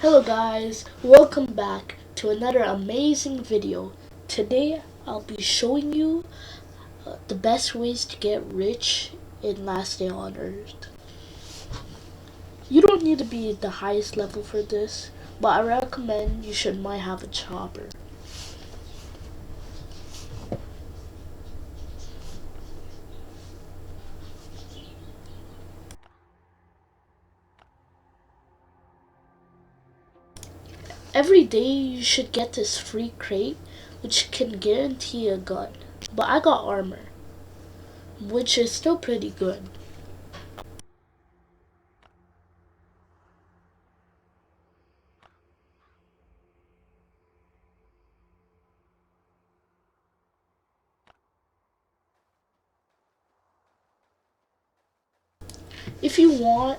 Hello guys, welcome back to another amazing video. Today I'll be showing you the best ways to get rich in Last Day on Earth. You don't need to be at the highest level for this, but I recommend you might have a chopper. Every day you should get this free crate which can guarantee a gun, but I got armor, which is still pretty good. If you want,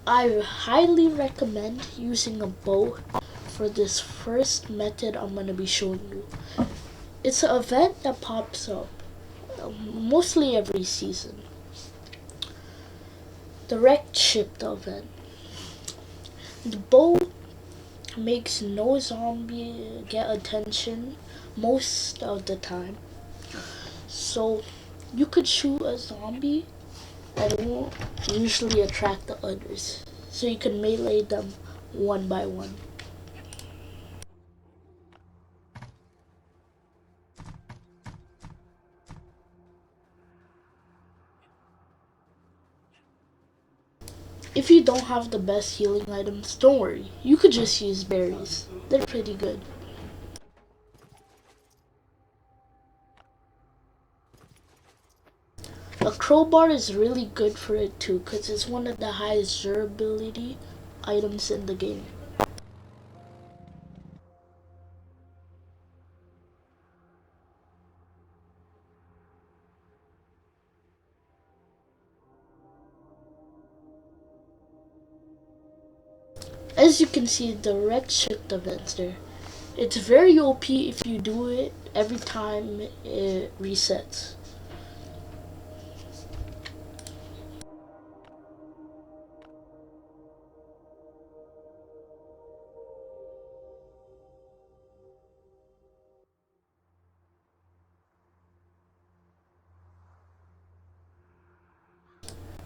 I highly recommend using a bow for this first method I'm going to be showing you. It's an event that pops up mostly every season. The wrecked ship event. The bow makes no zombie get attention most of the time. So you could shoot a zombie and it won't usually attract the others. So you can melee them one by one. If you don't have the best healing items, don't worry. You could just use berries. They're pretty good. A crowbar is really good for it too, because it's one of the highest durability items in the game. As you can see, the wrecked ship events there. It's very OP if you do it every time it resets.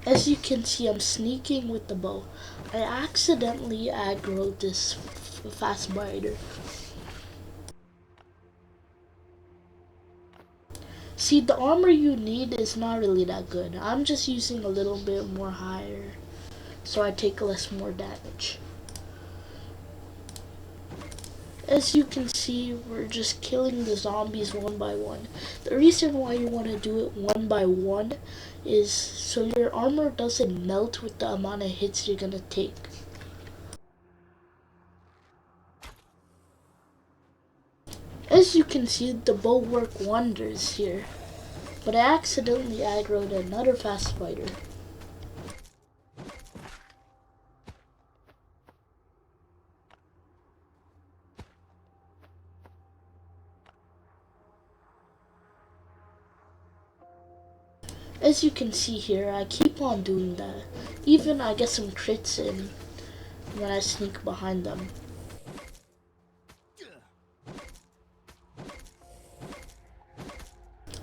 As you can see, I'm sneaking with the bow. I accidentally aggroed this fast biter. See, the armor you need is not really that good. I'm just using a little bit more higher, so I take more damage. As you can see, we're just killing the zombies one by one. The reason why you want to do it one by one is so your armor doesn't melt with the amount of hits you're gonna take. As you can see, the bow worked wonders here, but I accidentally aggroed another fast fighter. As you can see here, I keep on doing that. Even I get some crits in when I sneak behind them.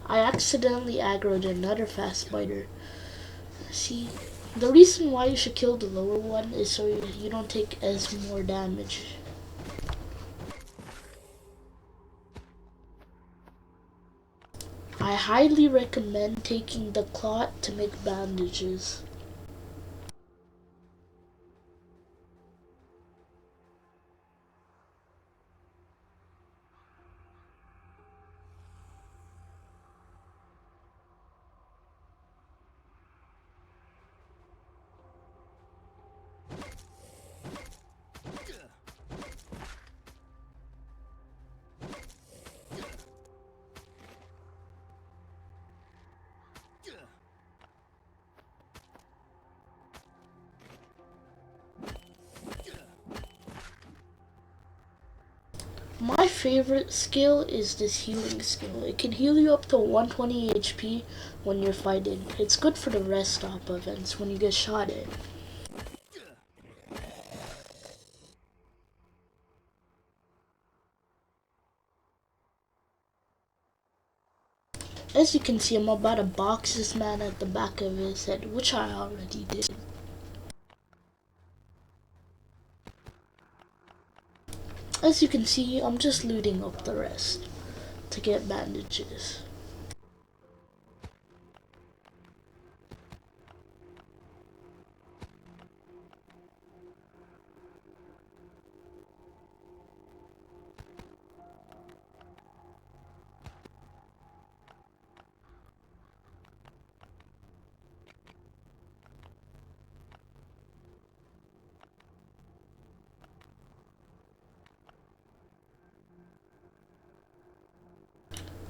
I accidentally aggroed another fast biter. See, the reason why you should kill the lower one is so you don't take as more damage. I highly recommend taking the clot to make bandages. My favorite skill is this healing skill. It can heal you up to 120 HP when you're fighting. It's good for the rest stop events when you get shot at. As you can see, I'm about to box this man at the back of his head, which I already did. As you can see, I'm just looting up the rest to get bandages.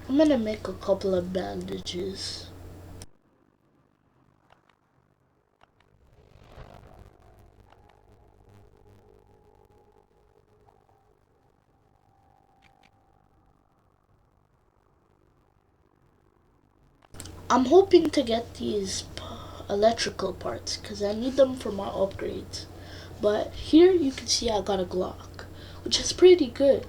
I'm gonna make a couple of bandages. I'm hoping to get these electrical parts because I need them for my upgrades. But here you can see I got a Glock, which is pretty good.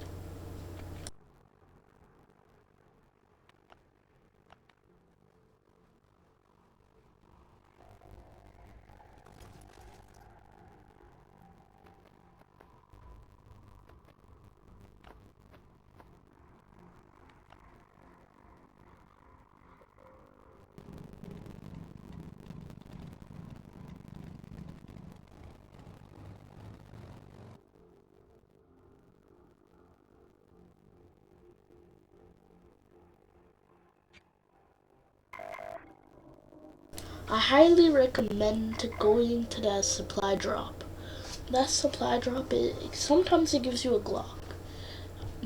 I highly recommend going to that supply drop. That supply drop, sometimes it gives you a Glock.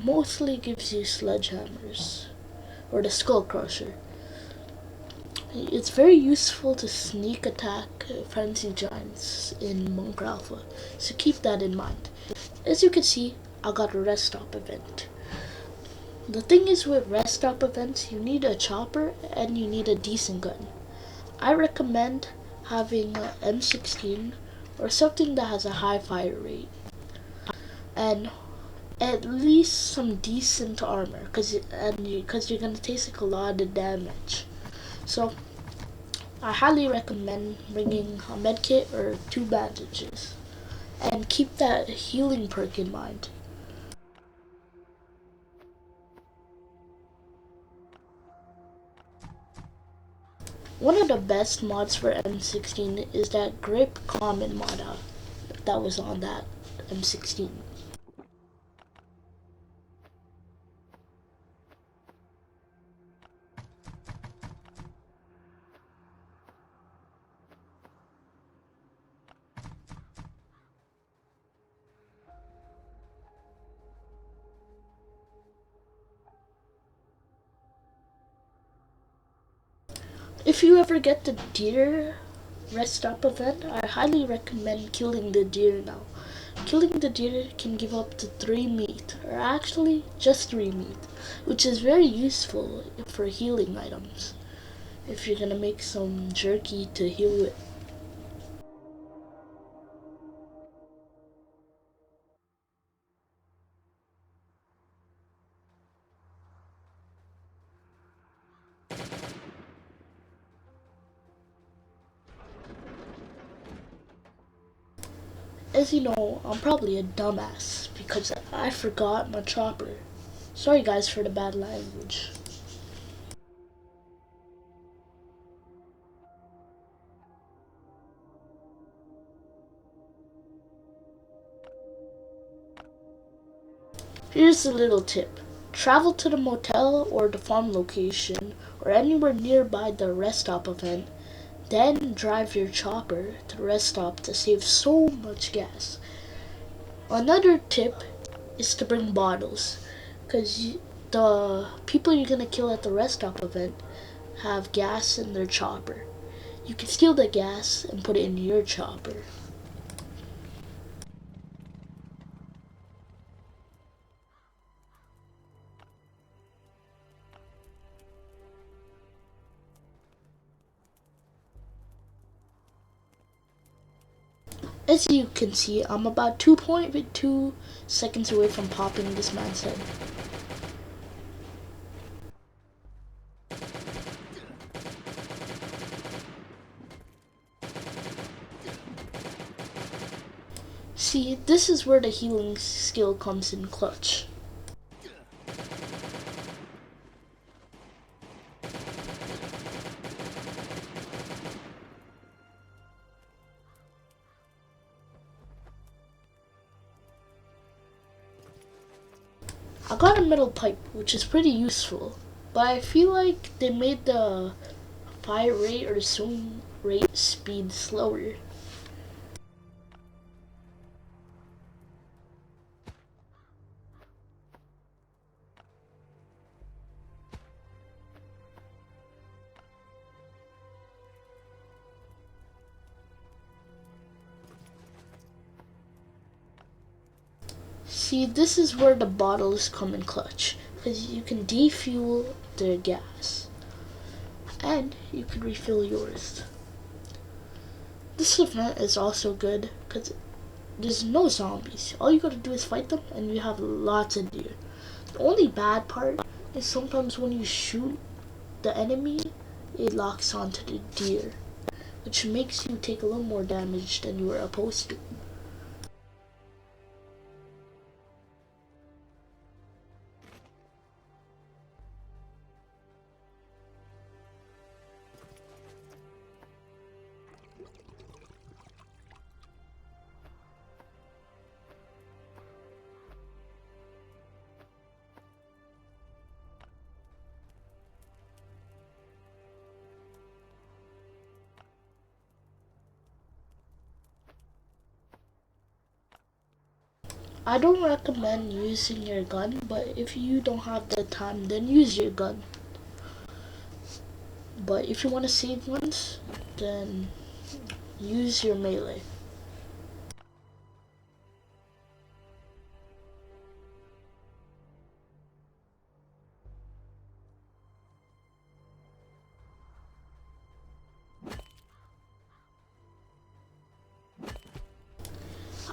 Mostly gives you sledgehammers or the skull crusher. It's very useful to sneak attack frenzy giants in Monk Alpha, so keep that in mind. As you can see, I got a rest stop event. The thing is with rest stop events, you need a chopper and you need a decent gun. I recommend having an M16 or something that has a high fire rate and at least some decent armor because you're gonna take a lot of damage. So I highly recommend bringing a medkit or 2 bandages and keep that healing perk in mind. One of the best mods for M16 is that grip common mod that was on that M16. If you ever get the deer rest stop event, I highly recommend killing the deer now. Killing the deer can give up to 3 meat, or actually just 3 meat, which is very useful for healing items if you're gonna make some jerky to heal with. As you know, I'm probably a dumbass because I forgot my chopper. Sorry guys for the bad language. Here's a little tip. Travel to the motel or the farm location or anywhere nearby the rest stop event, then drive your chopper to the rest stop to save so much gas. Another tip is to bring bottles, because the people you're gonna kill at the rest stop event have gas in their chopper. You can steal the gas and put it in your chopper. As you can see, I'm about 2.2 seconds away from popping this man's head. See, this is where the healing skill comes in clutch. I got a metal pipe, which is pretty useful, but I feel like they made the fire rate or swing rate speed slower. See, this is where the bottles come in clutch, because you can defuel their gas, and you can refill yours. This event is also good, because there's no zombies. All you gotta do is fight them, and you have lots of deer. The only bad part is sometimes when you shoot the enemy, it locks onto the deer, which makes you take a little more damage than you were supposed to. I don't recommend using your gun, but if you don't have the time, then use your gun. But if you want to save ones, then use your melee.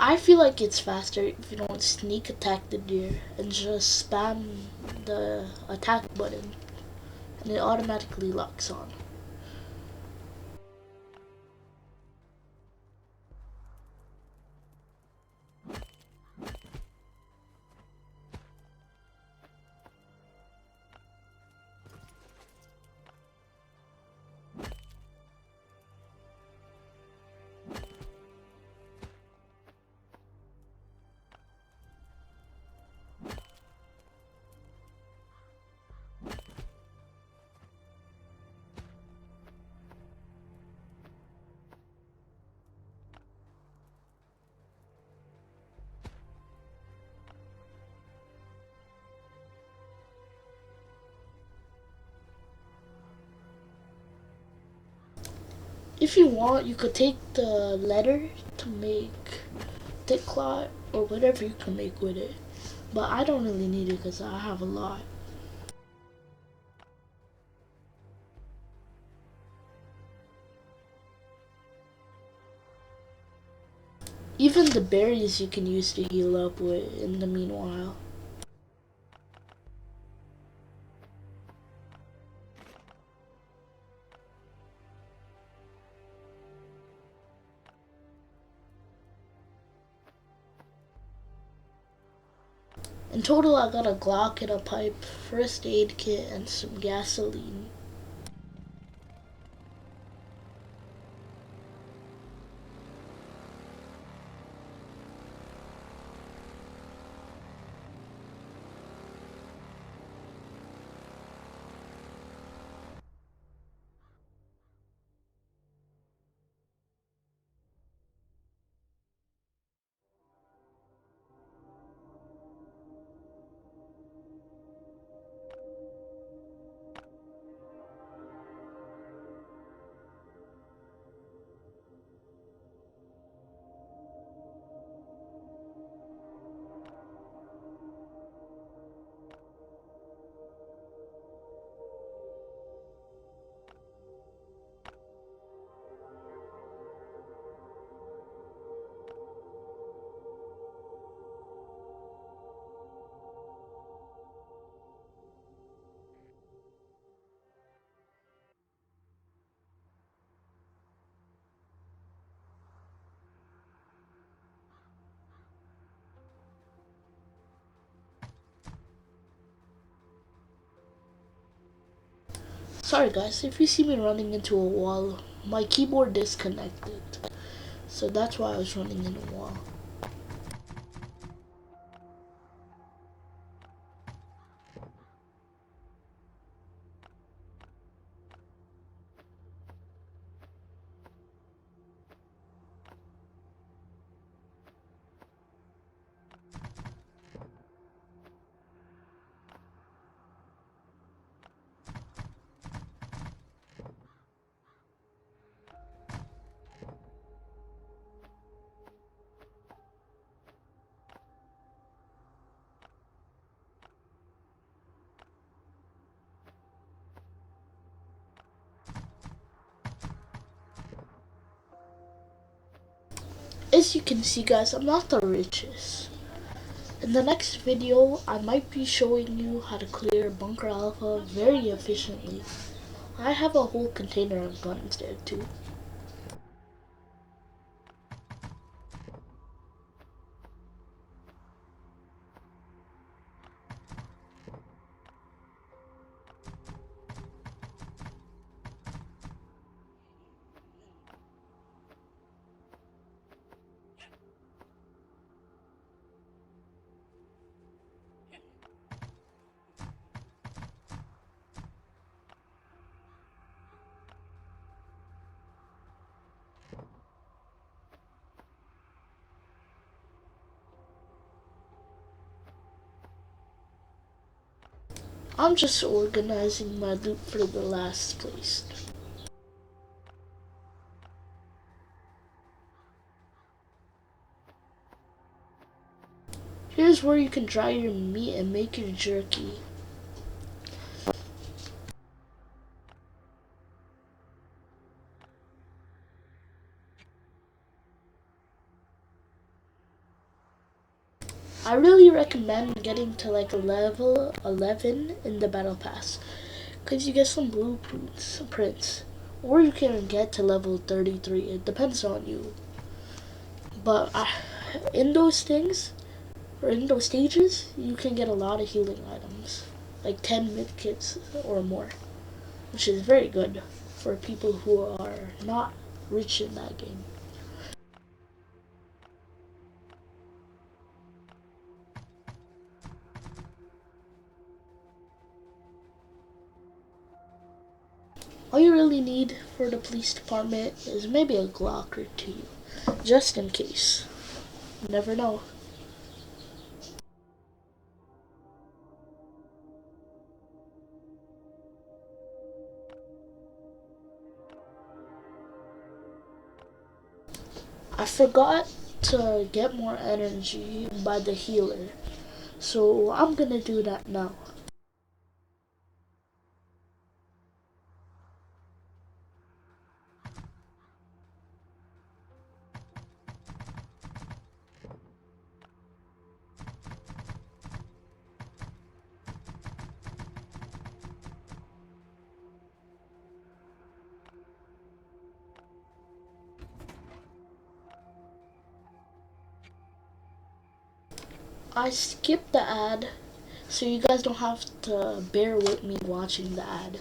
I feel like it's faster if you don't sneak attack the deer and just spam the attack button and it automatically locks on. If you want, you could take the leather to make thick cloth or whatever you can make with it. But I don't really need it because I have a lot. Even the berries you can use to heal up with in the meanwhile. In total, I got a Glock and a pipe, first aid kit, and some gasoline. Sorry guys, if you see me running into a wall, my keyboard disconnected. So that's why I was running into a wall. As you can see guys, I'm not the richest. In the next video, I might be showing you how to clear Bunker Alpha very efficiently. I have a whole container of guns there too. I'm just organizing my loot for the last place. Here's where you can dry your meat and make your jerky. I really recommend getting to like level 11 in the battle pass, because you get some blueprints, or you can get to level 33, it depends on you. But in those things, or in those stages, you can get a lot of healing items, like 10 mid kits or more, which is very good for people who are not rich in that game. All you really need for the police department is maybe a Glock or two, just in case. You never know. I forgot to get more energy by the healer, so I'm gonna do that now. I skipped the ad, so you guys don't have to bear with me watching the ad.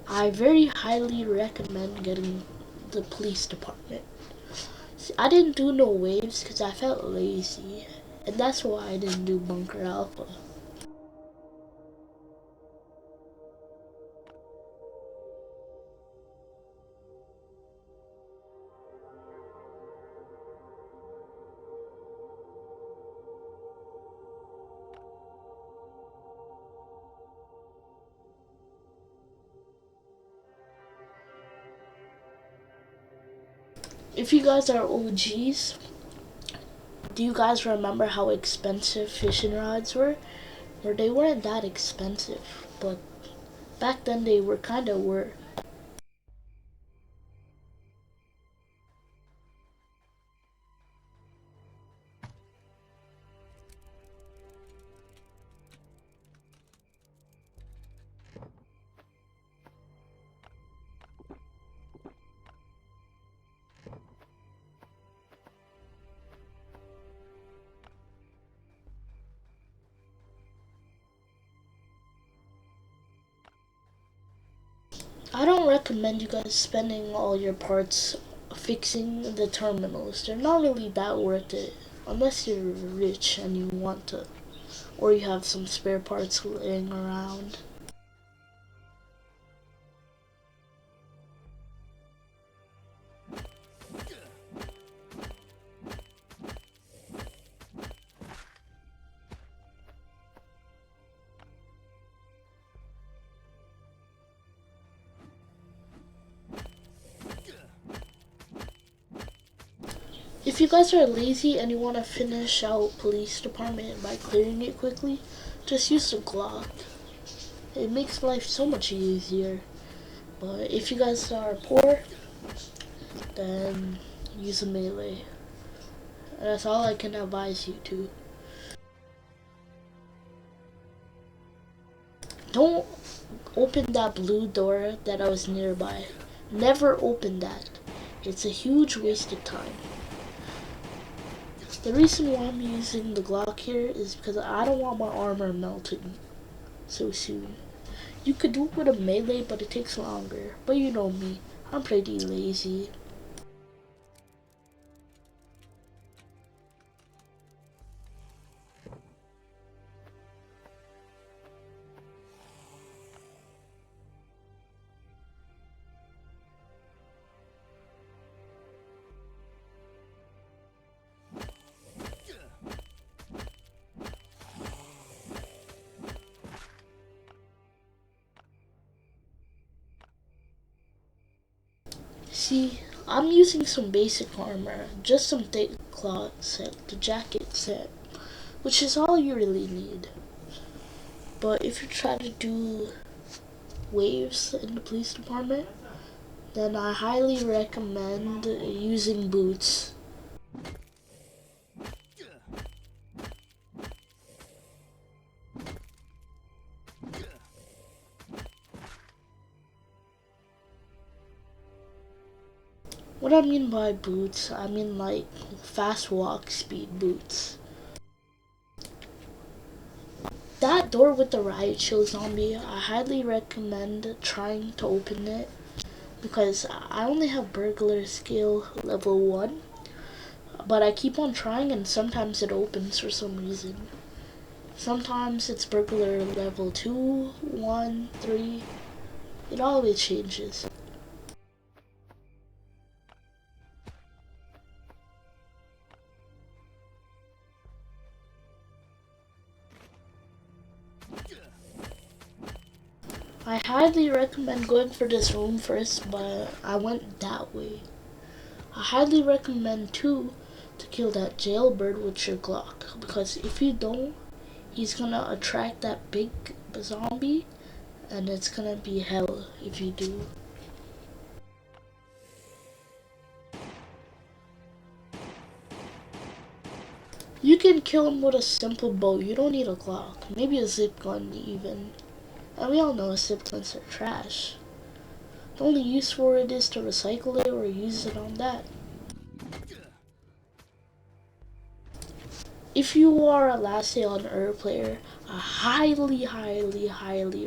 I very highly recommend getting the police department. See, I didn't do no waves because I felt lazy, and that's why I didn't do Bunker Alpha. If you guys are OGs, do you guys remember how expensive fishing rods were? Or they weren't that expensive, but back then they were kinda were. recommend you guys spending all your parts fixing the terminals. They're not really that worth it unless you're rich and you want to, or you have some spare parts laying around. If you guys are lazy and you want to finish out police department by clearing it quickly, just use the Glock. It makes life so much easier. But if you guys are poor, then use a melee. That's all I can advise you to. Don't open that blue door that I was nearby. Never open that. It's a huge waste of time. The reason why I'm using the Glock here is because I don't want my armor melting so soon. You could do it with a melee, but it takes longer. But you know me, I'm pretty lazy. See, I'm using some basic armor, just some thick cloth set, the jacket set, which is all you really need. But if you try to do waves in the police department, then I highly recommend using boots. What I mean by boots, I mean like fast walk speed boots. That door with the riot shield zombie, I highly recommend trying to open it because I only have burglar skill level 1, but I keep on trying and sometimes it opens for some reason. Sometimes it's burglar level 2, 1, 3, it always changes. I highly recommend going for this room first, but I went that way. I highly recommend too to kill that jailbird with your Glock, because if you don't, he's gonna attract that big zombie and it's gonna be hell if you do. You can kill him with a simple bow, you don't need a Glock, maybe a zip gun even. And we all know zip guns are trash. The only use for it is to recycle it or use it on that. If you are a Last Day on Earth player, I highly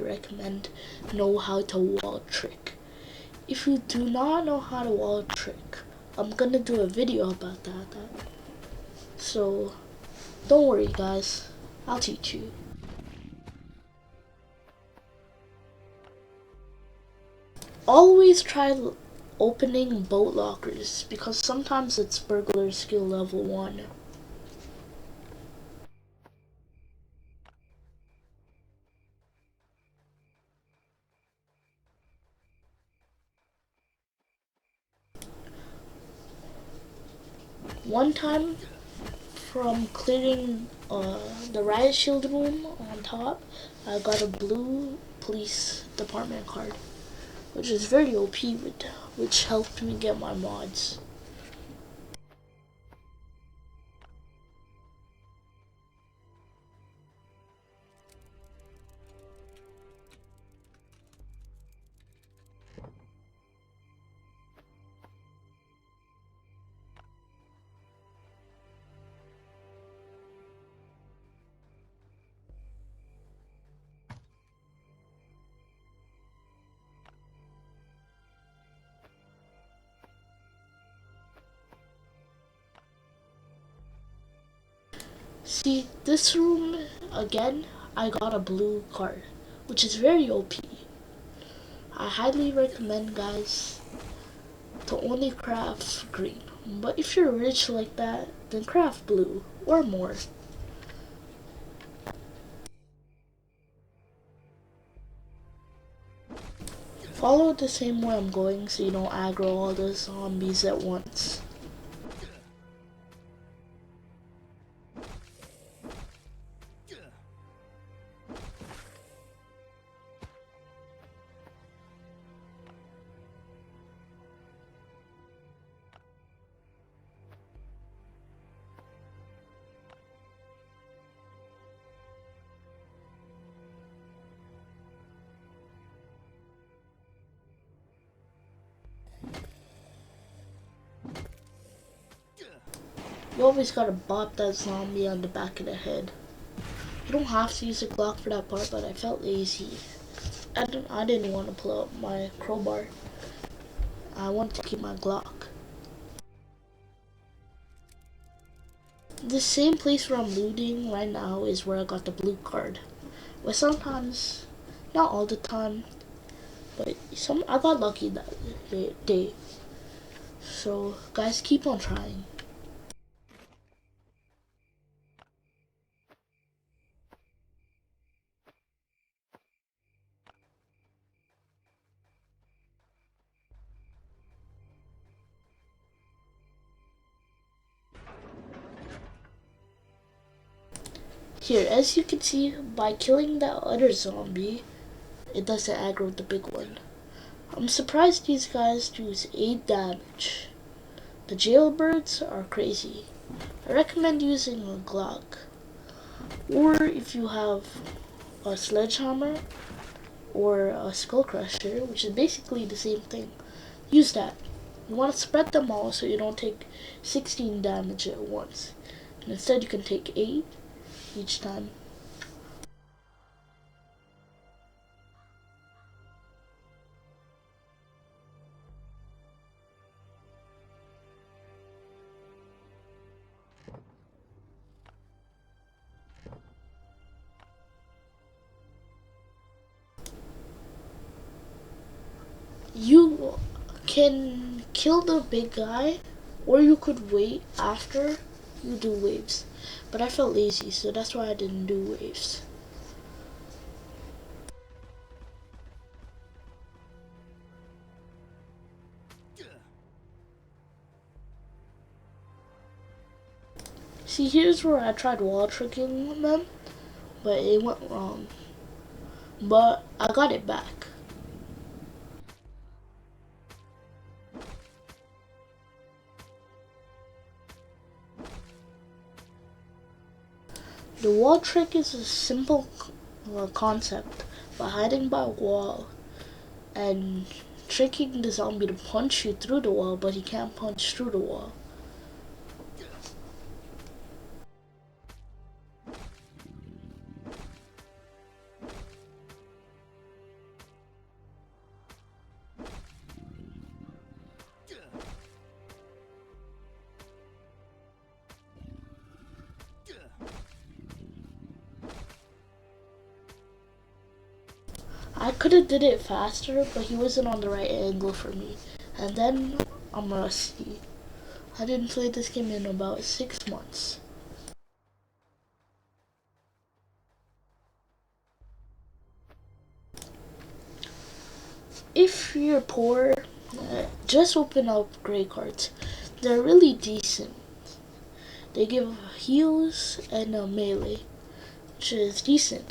recommend know how to wall trick. If you do not know how to wall trick, I'm gonna do a video about that. So don't worry guys, I'll teach you. Always try opening boat lockers because sometimes it's burglar skill level 1. One time from clearing the riot shield room on top, I got a blue police department card, which is very OP, which helped me get my mods. See, this room, again, I got a blue card, which is very OP. I highly recommend, guys, to only craft green. But if you're rich like that, then craft blue or more. Follow the same way I'm going so you don't aggro all the zombies at once. You always gotta bop that zombie on the back of the head. You don't have to use a Glock for that part, but I felt lazy. I didn't want to pull out my crowbar. I wanted to keep my Glock. The same place where I'm looting right now is where I got the blue card. But sometimes, not all the time, but I got lucky that day. So guys, keep on trying. Here, as you can see, by killing that other zombie, it doesn't aggro the big one. I'm surprised these guys do 8 damage. The jailbirds are crazy. I recommend using a Glock. Or if you have a sledgehammer or a skull crusher, which is basically the same thing, use that. You want to spread them all so you don't take 16 damage at once. And instead you can take 8 each time. You can kill the big guy, or you could wait after you do waves. But I felt lazy, so that's why I didn't do waves. See, here's where I tried wall tricking them, but it went wrong. But I got it back. The wall trick is a simple concept by hiding by a wall and tricking the zombie to punch you through the wall, but he can't punch through the wall. I could have did it faster, but he wasn't on the right angle for me. And then I'm rusty. I didn't play this game in about 6 months. If you're poor, just open up gray cards. They're really decent. They give heals and a melee, which is decent.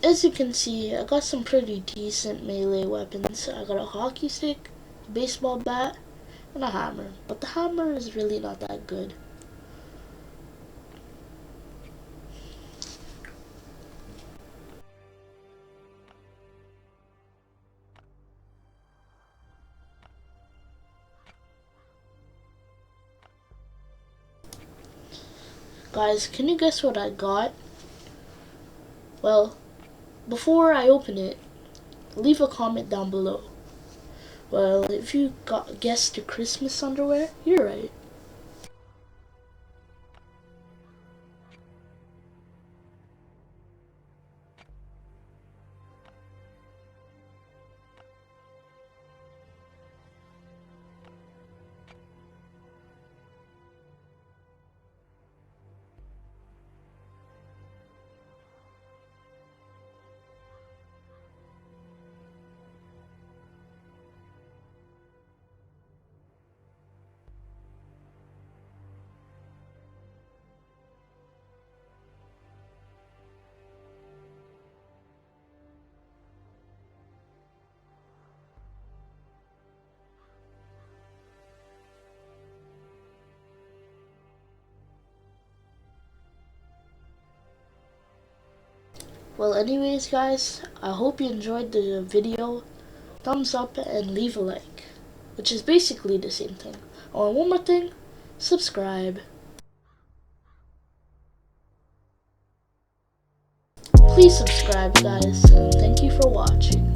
As you can see, I got some pretty decent melee weapons. I got a hockey stick, a baseball bat, and a hammer. But the hammer is really not that good. Guys, can you guess what I got? Well, before I open it, leave a comment down below. Well, if you guessed the Christmas underwear, you're right. Well, anyways, guys, I hope you enjoyed the video. Thumbs up and leave a like, which is basically the same thing. Oh, and one more thing, subscribe. Please subscribe, guys, and thank you for watching.